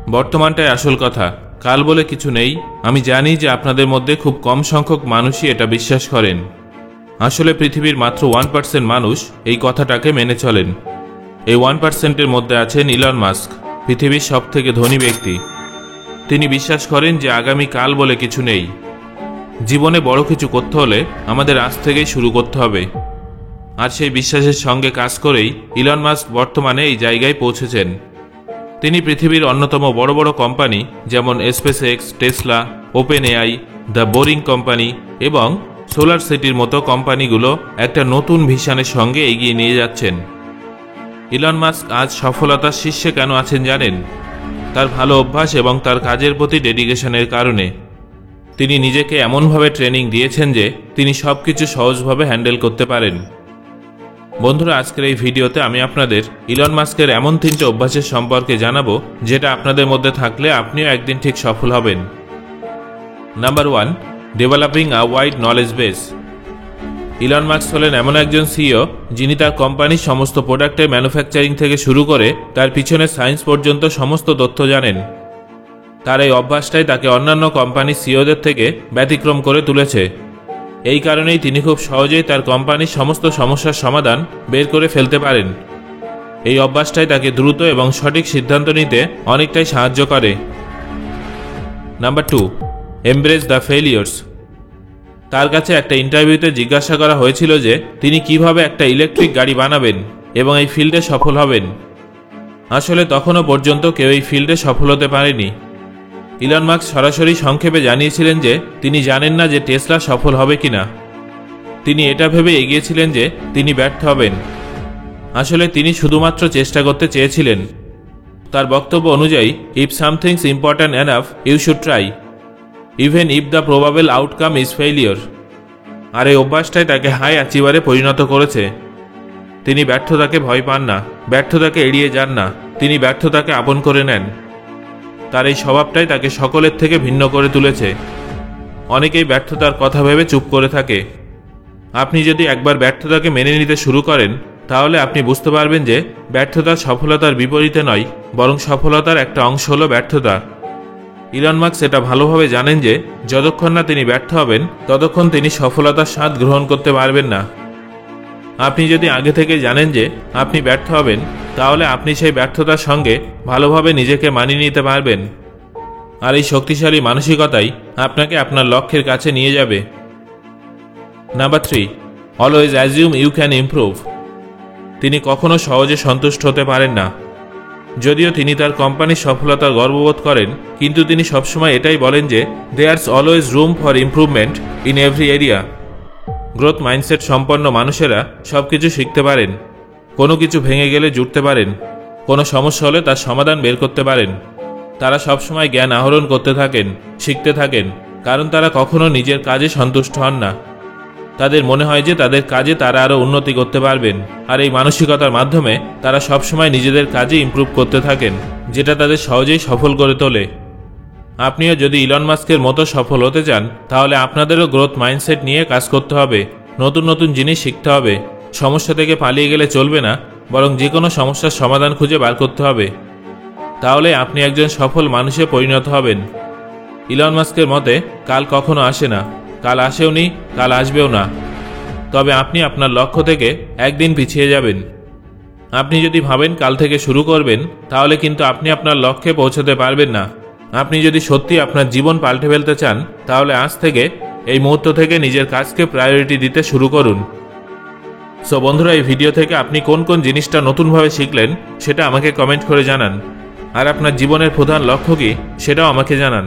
বর্তমানটাই আসল কথা, কাল বলে কিছু নেই। আমি জানি যে আপনাদের মধ্যে খুব কম সংখ্যক মানুষই এটা বিশ্বাস করেন। আসলে পৃথিবীর মাত্র 1% মানুষ এই কথাটাকে মেনে চলেন। এই 1%-এর মধ্যে আছেন ইলন মাস্ক, পৃথিবীর সবথেকে ধনী ব্যক্তি। তিনি বিশ্বাস করেন যে আগামী কাল বলে কিছু নেই। জীবনে বড় কিছু করতে হলে আমাদের আজ থেকেই শুরু করতে হবে। আর সেই বিশ্বাসের সঙ্গে কাজ করেই ইলন মাস্ক বর্তমানে এই জায়গায় পৌঁছেছেন। তিনি পৃথিবীর অন্যতম বড় বড় কোম্পানি যেমন SpaceX, Tesla, open AI, the boring company এবং সোলার সিটির মতো কোম্পানিগুলো একটা নতুন ভিশনের সঙ্গে এগিয়ে নিয়ে যাচ্ছেন। ইলন মাস্ক আজ সফলতার শীর্ষে কেন আছেন জানেন? তার ভালো অভ্যাস এবং তার কাজের প্রতি ডেডিকেশনের কারণে। তিনি নিজেকে এমনভাবে ট্রেনিং দিয়েছেন যে তিনি সবকিছু সহজভাবে হ্যান্ডেল করতে পারেন। বন্ধুরা, আজকের এই ভিডিওতে আমি আপনাদের ইলন মাস্কের এমন 3টে অভ্যাসের সম্পর্কে জানাবো যেটা আপনাদের মধ্যে থাকলে আপনিও একদিন ঠিক সফল হবেন। Number 1, developing a wide knowledge base. Elon Musk হলেন এমন একজন সিইও যিনি তার কোম্পানির সমস্ত প্রোডাক্টের ম্যানুফ্যাকচারিং থেকে শুরু করে তার পিছনের সায়েন্স পর্যন্ত সমস্ত তথ্য জানেন। তার এই অভ্যাসটাই তাকে অন্যান্য কোম্পানির সিইওদের থেকে ব্যতিক্রম করে তুলেছে। এই কারণেই তিনি খুব সহজেই তার কোম্পানির সমস্ত সমস্যার সমাধান বের করে ফেলতে পারেন। এই অভ্যাসটাই তাকে দ্রুত এবং সঠিক সিদ্ধান্ত নিতে অনেকটাই সাহায্য করে। Number 2, embrace the failures. তার কাছে একটা ইন্টারভিউতে জিজ্ঞাসা করা হয়েছিল যে তিনি কিভাবে একটা ইলেকট্রিক গাড়ি বানাবেন এবং এই ফিল্ডে সফল হবেন। আসলে তখনও পর্যন্ত কেউ এই ফিল্ডে সফল হতে পারেনি। ইলন মাস্ক সরাসরি সংক্ষেপে জানিয়েছিলেন যে তিনি জানেন না যে টেসলা সফল হবে কিনা। তিনি এটা ভেবে এগিয়েছিলেন যে তিনি ব্যর্থ হবেন। আসলে তিনি শুধুমাত্র চেষ্টা করতে চেয়েছিলেন। তার বক্তব্য অনুযায়ী, if something's important enough you should try even if the probable outcome is failure. আর এই অভ্যাসটাই তাকে হাই অ্যাচিভারে পরিণত করেছে। তিনি ব্যর্থতাকে ভয় পান না, ব্যর্থতাকে এড়িয়ে যান না, তিনি ব্যর্থতাকে আপন করে নেন। তার এই স্বভাবটাই তাকে সকলের থেকে ভিন্ন করে তুলেছে। অনেকেই ব্যর্থতার কথা ভেবে চুপ করে থাকে। আপনি যদি একবার ব্যর্থতাকে মেনে নিতে শুরু করেন তাহলে আপনি বুঝতে পারবেন যে ব্যর্থতা সফলতার বিপরীতে নয়, বরং সফলতার একটা অংশ হলো ব্যর্থতা। ইলন মাস্ক এটা ভালোভাবে জানেন যে যতক্ষণ না তিনি ব্যর্থ হবেন ততক্ষণ তিনি সফলতার স্বাদ গ্রহণ করতে পারবেন না। আপনি যদি আগে থেকে জানেন যে আপনি ব্যর্থ হবেন তাহলে আপনি সেই ব্যর্থতার সঙ্গে ভালোভাবে নিজেকে মানিয়ে নিতে পারবেন। আর এই শক্তিশালী মানসিকতাই আপনাকে আপনার লক্ষ্যের কাছে নিয়ে যাবে। Number 3, always assume you can improve. তিনি কখনো সহজে সন্তুষ্ট হতে পারেন না। যদিও তিনি তার কোম্পানির সফলতার গর্ববোধ করেন, কিন্তু তিনি সবসময় এটাই বলেন যে there's always room for improvement in every area. Growth mindset সম্পন্ন মানুষেরা সবকিছু শিখতে পারেন, কোনো কিছু ভেঙে গেলে জুড়তে পারেন, কোনো সমস্যা হলে তার সমাধান বের করতে পারেন। তারা সবসময় জ্ঞান আহরণ করতে থাকেন, শিখতে থাকেন, কারণ তারা কখনো নিজের কাজে সন্তুষ্ট হন না। তাদের মনে হয় যে তাদের কাজে তারা আরও উন্নতি করতে পারবেন, আর এই মানসিকতার মাধ্যমে তারা সবসময় নিজেদের কাজে ইমপ্রুভ করতে থাকেন, যেটা তাদের সহজেই সফল করে তোলে। আপনিও যদি ইলন মাস্কের মতো সফল হতে চান তাহলে আপনাদেরও গ্রোথ মাইন্ডসেট নিয়ে কাজ করতে হবে, নতুন নতুন জিনিস শিখতে হবে। সমস্যা থেকে পালিয়ে গেলে চলবে না, বরং যে কোনো সমস্যার সমাধান খুঁজে বার করতে হবে। তাহলে আপনি একজন সফল মানুষে পরিণত হবেন। ইলন মাস্কের মতে কাল কখনো আসে না, কাল আসেওনি, কাল আসবেও না। তবে আপনি আপনার লক্ষ্য থেকে একদিন পিছিয়ে যাবেন। আপনি যদি ভাবেন কাল থেকে শুরু করবেন তাহলে কিন্তু আপনি আপনার লক্ষ্যে পৌঁছতে পারবেন না। আপনি যদি সত্যি আপনার জীবন পাল্টে ফেলতে চান তাহলে আজ থেকে, এই মুহূর্ত থেকে নিজের কাজকে প্রায়োরিটি দিতে শুরু করুন। সো বন্ধুরা, এই ভিডিও থেকে আপনি কোন কোন জিনিসটা নতুনভাবে শিখলেন সেটা আমাকে কমেন্ট করে জানান। আর আপনার জীবনের প্রধান লক্ষ্য কী সেটাও আমাকে জানান।